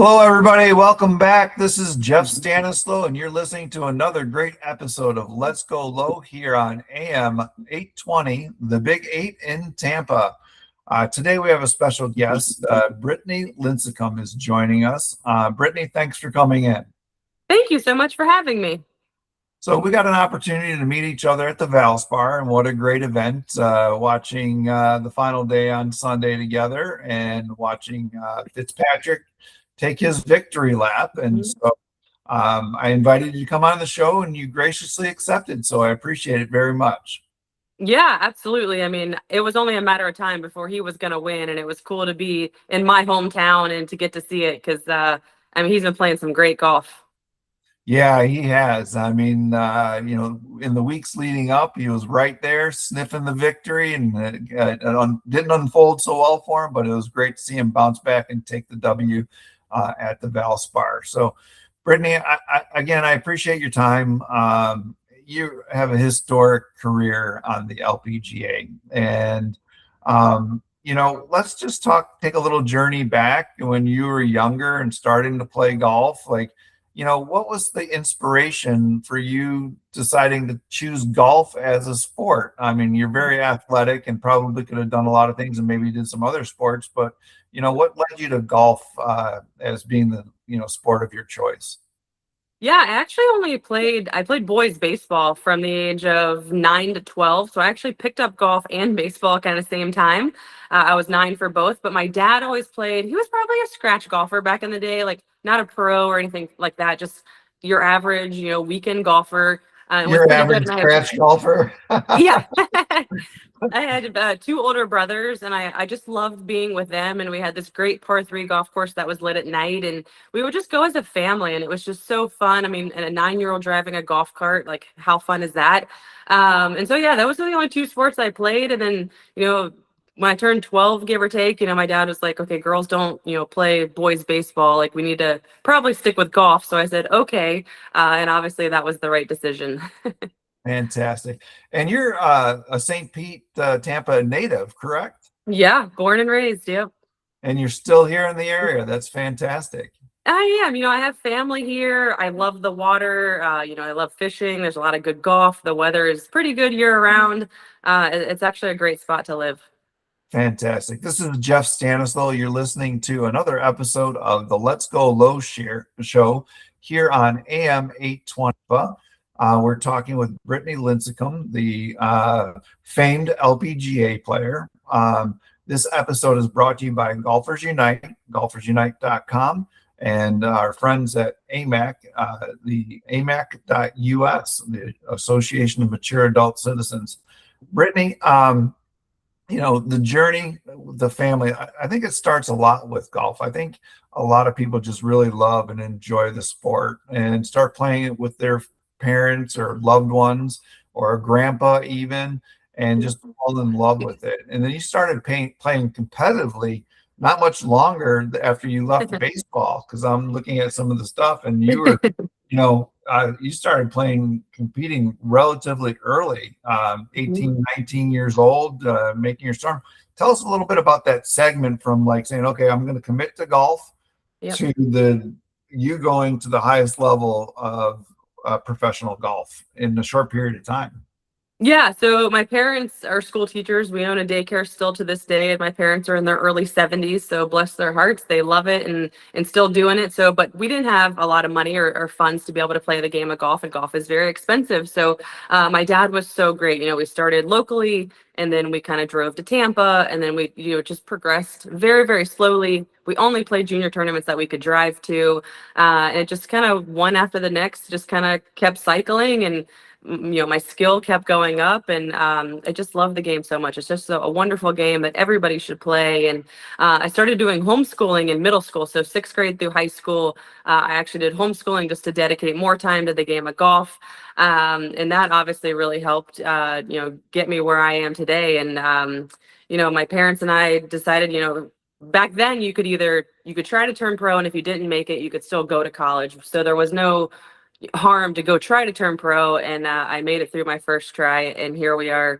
Hello, everybody. Welcome back. This is Jeff Stanislow, and you're listening to another great episode of Let's Go Low here on AM 820, the Big Eight in Tampa. Today we have a special guest. Brittany Lincicome is joining us. Brittany, thanks for coming in. Thank you so much for having me. So we got an opportunity to meet each other at the Valspar, and what a great event, watching the final day on Sunday together and watching Fitzpatrick take his victory lap. And so I invited you to come on the show, and you graciously accepted. So I appreciate it very much. Yeah, absolutely. I mean, it was only a matter of time before he was going to win, and it was cool to be in my hometown and to get to see it because, I mean, he's been playing some great golf. Yeah, he has. I mean, in the weeks leading up, he was right there sniffing the victory, and didn't unfold so well for him, but it was great to see him bounce back and take the W at the Valspar. So, Brittany, I appreciate your time. You have a historic career on the LPGA, and let's just take a little journey back when you were younger and starting to play golf. What was the inspiration for you deciding to choose golf as a sport? I mean, you're very athletic and probably could have done a lot of things and maybe did some other sports, but what led you to golf as being the sport of your choice? Yeah, I played boys baseball from the age of 9 to 12. So I actually picked up golf and baseball kind of same time. I was 9 for both, but my dad always played. He was probably a scratch golfer back in the day, like not a pro or anything like that, just your average, weekend golfer. Was Your pretty average good. And scratch golfer. yeah. I had 2 older brothers, and I just loved being with them. And we had this great par 3 golf course that was lit at night, and we would just go as a family, and it was just so fun. I mean, and a 9-year-old driving a golf cart, like how fun is that? And so yeah, that was the only 2 sports I played. And then when I turned 12, give or take, my dad was like, "Okay, girls don't play boys baseball. Like we need to probably stick with golf." So I said, "Okay," and obviously that was the right decision. Fantastic. And you're a St. Pete, Tampa native, correct? Yeah, born and raised. Yep. And you're still here in the area. That's fantastic. I am. I have family here. I love the water. I love fishing. There's a lot of good golf. The weather is pretty good year round. It's actually a great spot to live. Fantastic. This is Jeff Stanislow. You're listening to another episode of the Let's Go Low show here on AM 820. We're talking with Brittany Lincicome, the famed LPGA player. This episode is brought to you by Golfers Unite, golfersunite.com, and our friends at AMAC, the AMAC.us, the Association of Mature Adult Citizens. Brittany, the journey, the family, I think it starts a lot with golf. I think a lot of people just really love and enjoy the sport and start playing it with their parents or loved ones or a grandpa even, and just fall in love with it. And then you started playing competitively not much longer after you left baseball, because I'm looking at some of the stuff, and you were, you started competing relatively early, 18, 19 years old, making your start. Tell us a little bit about that segment from saying, okay, I'm going to commit to golf, to you going to the highest level of professional golf in a short period of time. Yeah, so my parents are school teachers. We own a daycare still to this day, and my parents are in their early 70s, so bless their hearts, they love it and still doing it. So, but we didn't have a lot of money or funds to be able to play the game of golf, and golf is very expensive. So, my dad was so great. We started locally, and then we kind of drove to Tampa, and then we just progressed very, very slowly. We only played junior tournaments that we could drive to, and it just kind of one after the next, just kind of kept cycling, and my skill kept going up, and I just love the game so much. It's just a wonderful game that everybody should play. And I started doing homeschooling in middle school, so 6th grade through high school. I actually did homeschooling just to dedicate more time to the game of golf, and that obviously really helped get me where I am today. And my parents and I decided, back then you could try to turn pro, and if you didn't make it, you could still go to college. So there was no harm to go try to turn pro, and I made it through my first try, and here we are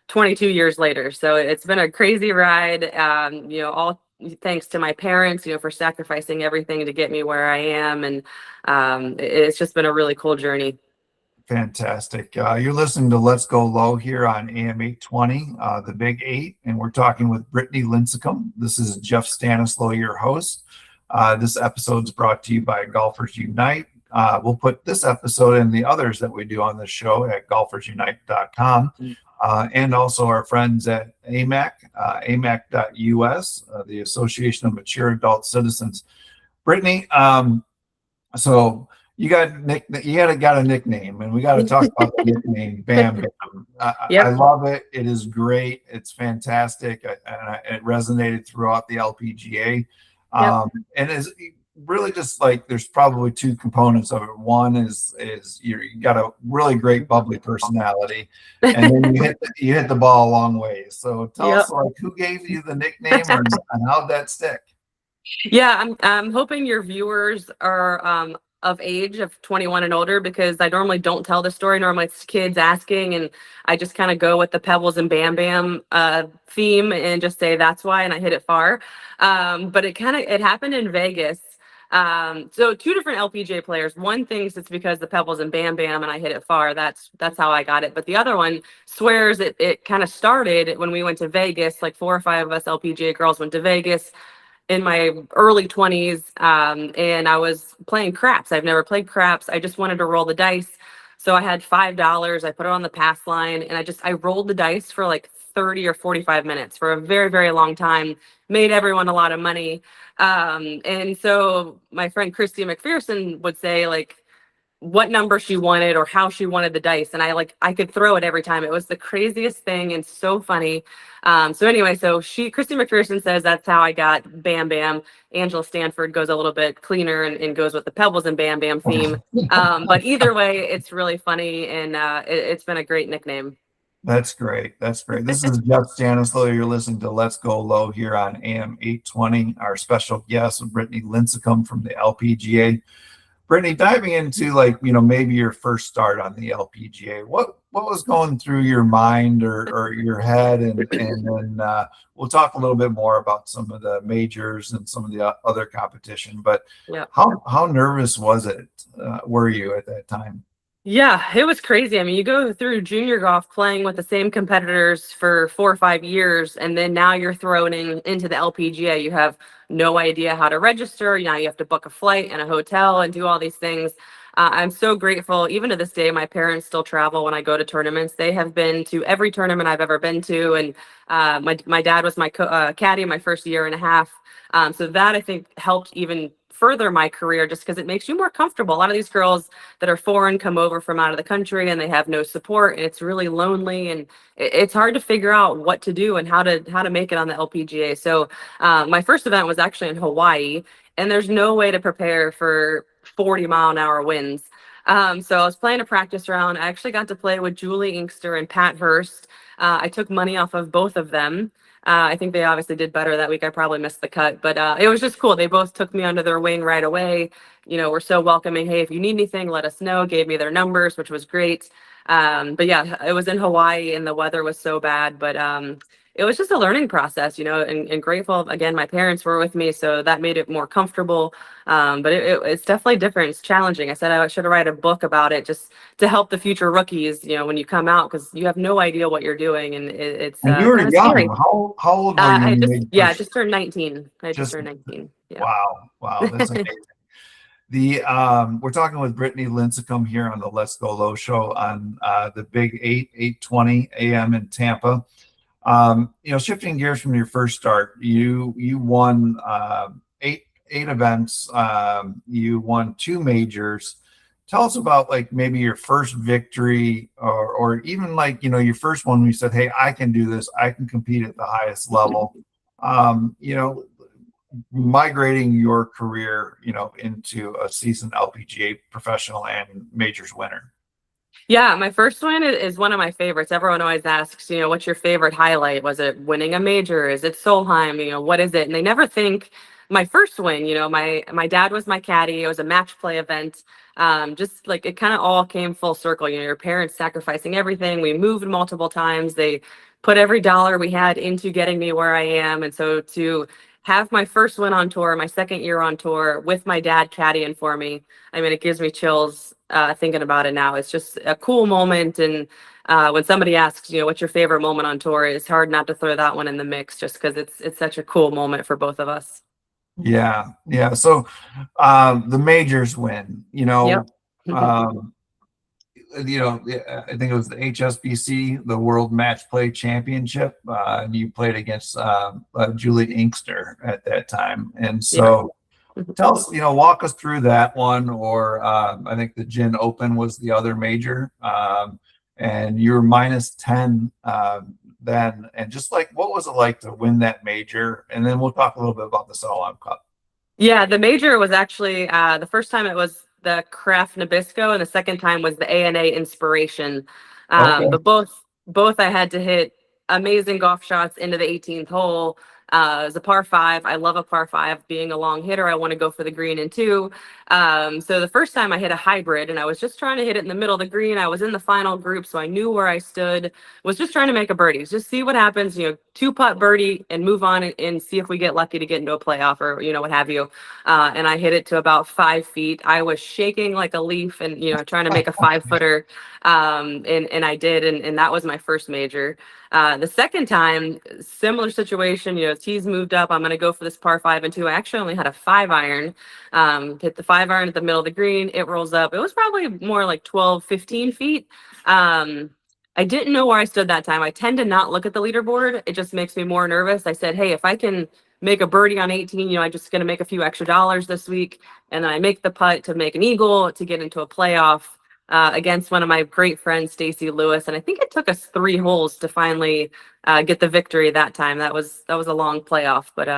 22 years later. So it's been a crazy ride. All thanks to my parents, for sacrificing everything to get me where I am. And it's just been a really cool journey. Fantastic. You're listening to Let's Go Low here on AM 820, the Big Eight, and we're talking with Brittany Lincicome. This is Jeff Stanislaw, your host. This episode is brought to you by Golfers Unite. We'll put this episode and the others that we do on this show at golfersunite.com, and also our friends at AMAC, amac.us, the Association of Mature Adult Citizens. Brittany, so you got a nickname, and we got to talk about the nickname Bam Bam. I love it. It is great. It's fantastic, and it resonated throughout the LPGA. And is really just like there's probably two components of it. One is you got a really great bubbly personality, and then you hit the ball a long way. So tell us, like, who gave you the nickname and how'd that stick? Yeah, I'm hoping your viewers are of age of 21 and older, because I normally don't tell the story. Normally it's kids asking, and I just kind of go with the Pebbles and Bam Bam theme and just say that's why, and I hit it far. But it happened in Vegas. So two different LPGA players. One thinks it's because the Pebbles and Bam Bam and I hit it far. That's how I got it. But the other one swears it kind of started when we went to Vegas. Like 4 or 5 of us LPGA girls went to Vegas in my early 20s, and I was playing craps. I've never played craps. I just wanted to roll the dice. So I had $5. I put it on the pass line, and I rolled the dice for like 30 or 45 minutes for a very, very long time, made everyone a lot of money. And so my friend Christy McPherson would say, like, what number she wanted or how she wanted the dice, and I could throw it every time. It was the craziest thing and so funny. So anyway, Christy McPherson says that's how I got Bam Bam. Angela Stanford goes a little bit cleaner and goes with the Pebbles and Bam Bam theme. But either way, it's really funny, and it's been a great nickname. That's great. This is Jeff Stanislaw. You're listening to Let's Go Low here on AM 820. Our special guest, Brittany Lincicome from the LPGA. Brittany, diving into maybe your first start on the LPGA, what was going through your mind or your head, and then we'll talk a little bit more about some of the majors and some of the other competition. But how nervous were you at that time? Yeah, it was crazy. I mean, you go through junior golf playing with the same competitors for 4 or 5 years, and then now you're thrown into the LPGA. You have no idea how to register. Now you have to book a flight and a hotel and do all these things. I'm so grateful. Even to this day, my parents still travel when I go to tournaments. They have been to every tournament I've ever been to, and my dad was my caddy my first year and a half. So that, I think, helped even further my career, just because it makes you more comfortable. A lot of these girls that are foreign come over from out of the country, and they have no support, and it's really lonely, and it's hard to figure out what to do and how to make it on the LPGA. So my first event was actually in Hawaii, and there's no way to prepare for 40-mile-an-hour winds. So I was playing a practice round. I actually got to play with Julie Inkster and Pat Hurst. I took money off of both of them. I think they obviously did better that week. I probably missed the cut, but it was just cool. They both took me under their wing right away. We're so welcoming. Hey, if you need anything, let us know. Gave me their numbers, which was great. But yeah, it was in Hawaii, and the weather was so bad, but it was just a learning process, and grateful. Again, my parents were with me, so that made it more comfortable. But it's definitely different. It's challenging. I said I should write a book about it, just to help the future rookies, when you come out, because you have no idea what you're doing, and it's and you were young. scary. How old were you? I just turned 19. I just turned 19. Yeah. Wow, that's amazing. We're talking with Brittany Lincicome here on the Let's Go Low show on the Big 820 AM in Tampa. Shifting gears from your first start, you won eight events. You won 2 majors. Tell us about maybe your first victory, or even your first one when you said, "Hey, I can do this. I can compete at the highest level." Migrating your career, into a seasoned LPGA professional and majors winner. Yeah, my first one is one of my favorites. Everyone always asks, what's your favorite highlight? Was it winning a major? Is it Solheim? What is it? And they never think my first win. My dad was my caddy. It was a match play event. Just like it kind of all came full circle. Your parents sacrificing everything. We moved multiple times. They put every dollar we had into getting me where I am. And so to have my first win on tour, my second year on tour with my dad caddying for me. I mean, it gives me chills thinking about it now. It's just a cool moment. And when somebody asks, what's your favorite moment on tour, it's hard not to throw that one in the mix just because it's such a cool moment for both of us. Yeah, yeah. So the majors win, Yep. um, I think it was the HSBC, the World Match Play Championship, and you played against Julie Inkster at that time. And Yeah. so tell us, walk us through that one, or I think the Gin Open was the other major, and you were minus 10 then. And just like, what was it like to win that major? And then we'll talk a little bit about the Solheim Cup. Yeah, the major was actually the first time it was the Kraft Nabisco, and the second time was the ANA Inspiration. Okay. But both I had to hit amazing golf shots into the 18th hole. It was a par five. I love a par five. Being a long hitter, I want to go for the green in two. So the first time I hit a hybrid, and I was just trying to hit it in the middle of the green. I was in the final group, so I knew where I stood. Was just trying to make a birdie, just see what happens. Two putt birdie and move on and see if we get lucky to get into a playoff or what have you. And I hit it to about 5 feet. I was shaking like a leaf, and trying to make a 5 footer. And I did, and that was my first major. The second time, similar situation, tees moved up. I'm going to go for this par five and two. I actually only had a 5-iron, hit the 5-iron at the middle of the green. It rolls up. It was probably more like 12, 15 feet. I didn't know where I stood that time. I tend to not look at the leaderboard. It just makes me more nervous. I said, hey, if I can make a birdie on 18, I'm just going to make a few extra dollars this week. And then I make the putt to make an eagle to get into a playoff. Against one of my great friends, Stacy Lewis, and I think it took us 3 holes to finally get the victory that time. That was a long playoff, but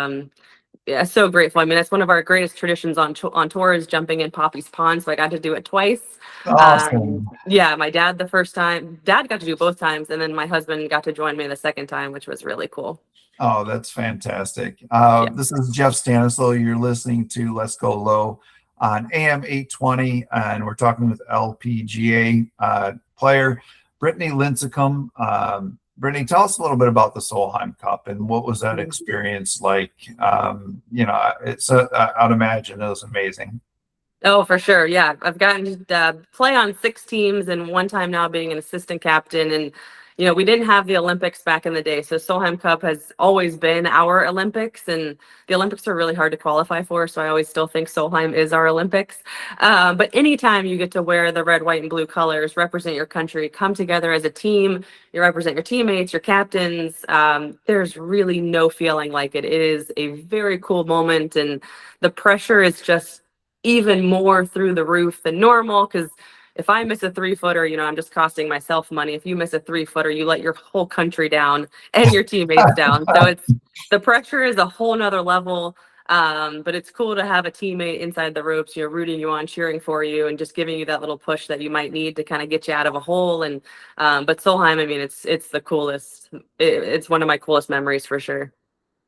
yeah, so grateful. I mean, it's one of our greatest traditions on tour is jumping in Poppy's Pond, so I got to do it twice. Awesome. Yeah, my dad the first time, dad got to do both times, and then my husband got to join me the second time, which was really cool. Oh, that's fantastic. Yeah. This is Jeff Stanislow. You're listening to Let's Go Low on AM 820, and we're talking with LPGA player Brittany Lincicome. Brittany, tell us a little bit about the Solheim Cup and what was that experience like? I'd imagine it was amazing. Oh, for sure. Yeah. I've gotten to play on 6 teams and one time now being an assistant captain. And, we didn't have the Olympics back in the day. So Solheim Cup has always been our Olympics, and the Olympics are really hard to qualify for. So I always still think Solheim is our Olympics. But anytime you get to wear the red, white, and blue colors, represent your country, come together as a team, you represent your teammates, your captains, there's really no feeling like it. It is a very cool moment. And the pressure is just even more through the roof than normal, because if I miss a 3-footer, I'm just costing myself money. If you miss a 3-footer, you let your whole country down and your teammates down. So the pressure is a whole nother level. But it's cool to have a teammate inside the ropes, rooting you on, cheering for you, and just giving you that little push that you might need to kind of get you out of a hole. And but Solheim, I mean, it's the coolest. It's one of my coolest memories for sure.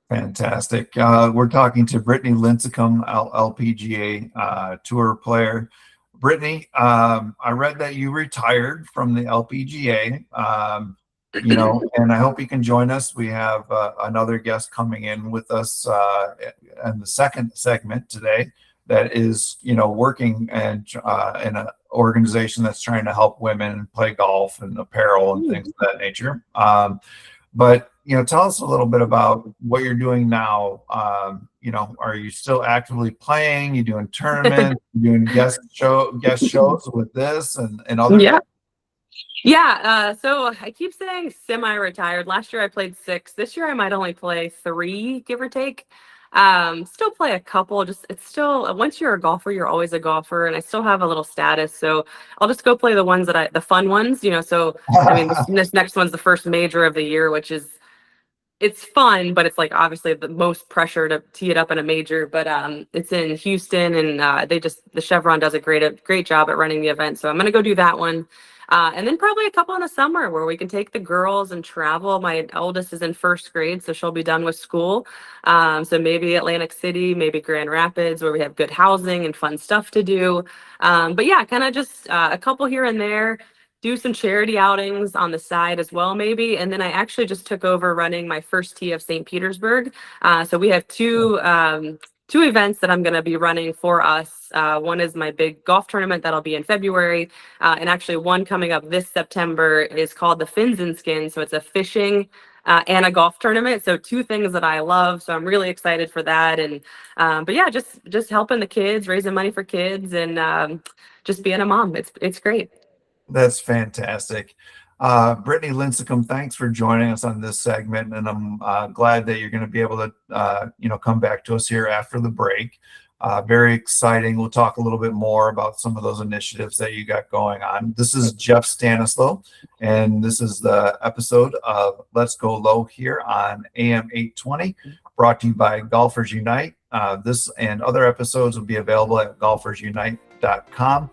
Fantastic. We're talking to Brittany Lincicome, LPGA tour player. Brittany, I read that you retired from the LPGA, and I hope you can join us. We have another guest coming in with us in the second segment today that is, working and in an organization that's trying to help women play golf and apparel and things of that nature. But tell us a little bit about what you're doing now. Are you still actively playing? You doing tournaments? You doing guest shows with this and other Yeah. things? Yeah, so I keep saying semi-retired. Last year I played 6. This year I might only play 3, give or take. Still play a couple. Just it's still once you're a golfer, you're always a golfer, and I still have a little status. So I'll just go play the ones the fun ones. So I mean, this next one's the first major of the year, which is it's fun, but it's like obviously the most pressure to tee it up in a major. But it's in Houston, and the Chevron does a great job at running the event. So I'm gonna go do that one. And then probably a couple in the summer where we can take the girls and travel. My oldest is in first grade, so she'll be done with school. So maybe Atlantic City, maybe Grand Rapids, where we have good housing and fun stuff to do. But yeah, kind of just a couple here and there. do some charity outings on the side as well, maybe. And then I actually just took over running my first tee of St. Petersburg. So we have two events that I'm going to be running for us. One is my big golf tournament that'll be in February. And actually one coming up this September is called the Fins and Skins. So it's a fishing and a golf tournament. So two things that I love. So I'm really excited for that. And but yeah, just helping the kids, raising money for kids, and just being a mom. It's great. That's fantastic. Brittany Lincicome, thanks for joining us on this segment, and I'm glad that you're going to be able to, come back to us here after the break. Very exciting. We'll talk a little bit more about some of those initiatives that you got going on. This is Jeff Stanislaw, and this is the episode of Let's Go Low here on AM 820, brought to you by Golfers Unite. This and other episodes will be available at golfersunite.com.